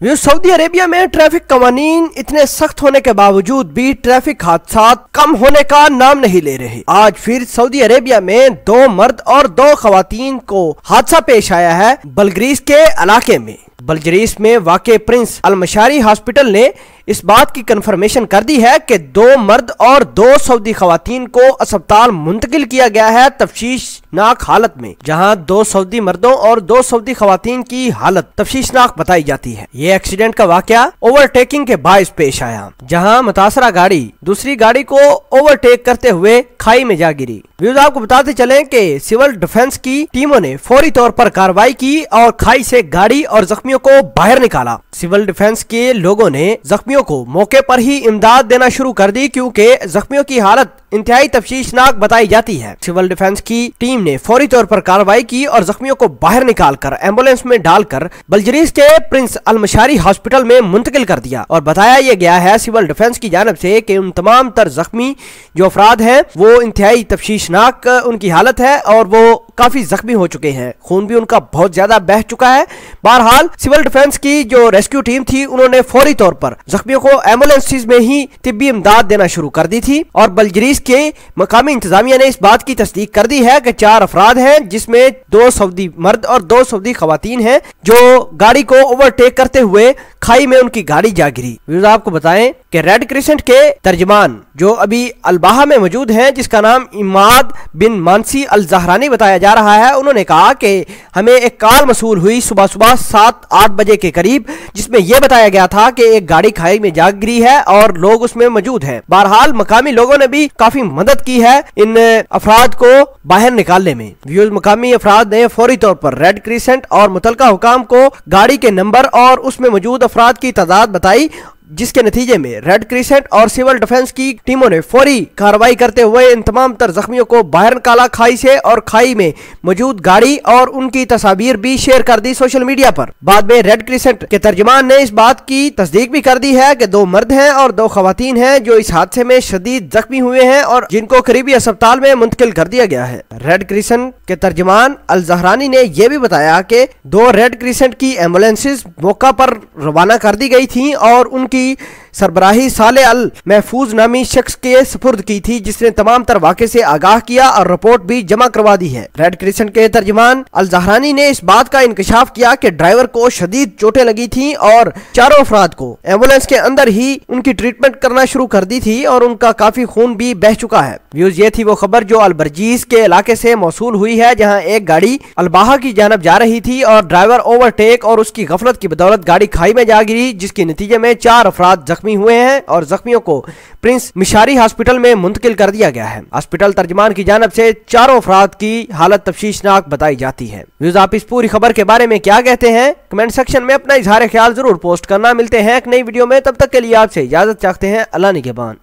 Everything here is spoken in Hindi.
सऊदी अरेबिया में ट्रैफिक कवानीन इतने सख्त होने के बावजूद भी ट्रैफिक हादसा कम होने का नाम नहीं ले रहे। आज फिर सऊदी अरेबिया में 2 मर्द और 2 खवातीन को हादसा पेश आया है बलग्रीस के इलाके में। बलग्रीस में वाक़े प्रिंस अल मशारी हॉस्पिटल ने इस बात की कंफर्मेशन कर दी है कि 2 मर्द और 2 सऊदी खवातीन को अस्पताल मुंतकिल किया गया है तफ्शीशनाक हालत में, जहां 2 सऊदी मर्दों और 2 सऊदी खवातीन की हालत तफ्शीशनाक बताई जाती है। ये एक्सीडेंट का वाकया ओवरटेकिंग के बायस पेश आया, जहां मुतासरा गाड़ी दूसरी गाड़ी को ओवरटेक करते हुए खाई में जा गिरी। व्यूज आपको बताते चलें कि सिविल डिफेंस की टीमों ने फौरी तौर पर कार्रवाई की और खाई से गाड़ी और जख्मियों को बाहर निकाला। सिविल डिफेंस के लोगों ने जख्मियों को मौके पर ही इमदाद देना शुरू कर दी, क्योंकि जख्मियों की हालत इंतहाई तफ्शीशनाक बताई जाती है। सिविल डिफेंस की टीम ने फौरी तौर पर कार्रवाई की और जख्मियों को बाहर निकालकर एम्बुलेंस में डालकर बलग्रीस के प्रिंस अल मशारी हॉस्पिटल में मुंतकिल कर दिया। और बताया यह गया है सिविल डिफेंस की जानिब से कि उन तमाम तर जख्मी जो अफराद हैं वो इंतहाई तफ्शीशनाक उनकी हालत है और वो काफी जख्मी हो चुके हैं, खून भी उनका बहुत ज्यादा बह चुका है। बहरहाल सिविल डिफेंस की जो रेस्क्यू टीम थी उन्होंने फौरी तौर पर जख्मियों को एम्बुलेंस में ही तिब्बी इमदाद देना शुरू कर दी थी। और बलग्रीस के मकामी इंतजामिया ने इस बात की तस्दीक कर दी है कि 4 अफराद हैं, जिसमें 2 सऊदी मर्द और 2 सऊदी खवातीन हैं, जो गाड़ी को ओवरटेक करते हुए खाई में उनकी गाड़ी जा गिरी। आपको बताएं कि रेड क्रिसेंट के तर्जमान जो अभी अलबाहा में मौजूद हैं, जिसका नाम इमाद बिन मानसी अल जहरानी बताया जा रहा है, उन्होंने कहा कि हमें एक कॉल मसूल हुई सुबह 7-8 बजे के करीब, जिसमें यह बताया गया था कि एक गाड़ी खाई में जा गिरी है और लोग उसमें मौजूद हैं। बहरहाल मकामी लोगों ने भी काफी मदद की है इन अफराद को बाहर निकालने में। मकामी अफराद ने फौरी तौर पर रेड क्रिसेंट और मुतलका हुकाम को गाड़ी के नंबर और उसमें मौजूद अफराद की तादाद बताई, जिसके नतीजे में रेड क्रिसेंट और सिविल डिफेंस की टीमों ने फौरी कार्रवाई करते हुए इन तमाम तर जख्मियों को बाहर निकाला खाई से और खाई में मौजूद गाड़ी और उनकी तस्वीर भी शेयर कर दी सोशल मीडिया पर। बाद में रेड क्रिसेंट के तर्जमान ने इस बात की तस्दीक भी कर दी है कि 2 मर्द हैं और 2 खवातीन हैं जो इस हादसे में शदीद जख्मी हुए हैं और जिनको करीबी अस्पताल में मुंतकिल कर दिया गया है। रेड क्रिसेंट के तर्जमान अल जहरानी ने यह भी बताया कि 2 रेड क्रिसेंट की एम्बुलेंसेज मौका पर रवाना कर दी गई थी और उनकी सरबराही साले अल महफूज नामी शख्स के सुपुर्द की थी, जिसने तमाम तर वाक़े से आगाह किया और रिपोर्ट भी जमा करवा दी है। रेड क्रिसेंट के तर्जमान अल जहरानी ने इस बात का इंकशाफ किया कि ड्राइवर को शदीद चोटें लगी थी और 4 अफराद को एम्बुलेंस के अंदर ही उनकी ट्रीटमेंट करना शुरू कर दी थी और उनका काफी खून भी बह चुका है। व्यूज ये थी वो खबर जो अलबर्जीज के इलाके से मौसूल हुई है, जहाँ एक गाड़ी अलबाहा की जानब जा रही थी और ड्राइवर ओवरटेक और उसकी गफलत की बदौलत गाड़ी खाई में जा गिरी, जिसके नतीजे में 4 अफराद जख्मी हुए हैं और जख्मियों को प्रिंस मिशारी हॉस्पिटल में मुंतकिल कर दिया गया है। हॉस्पिटल तर्जमान की जानब से 4 अफराद की हालत तफ्शीशनाक बताई जाती है। व्यूज आप इस पूरी खबर के बारे में क्या कहते हैं, कमेंट सेक्शन में अपना इजहार ख्याल जरूर पोस्ट करना। मिलते हैं एक नई वीडियो में, तब तक के लिए आपसे इजाजत चाहते हैं। अल्लाह निगहबान।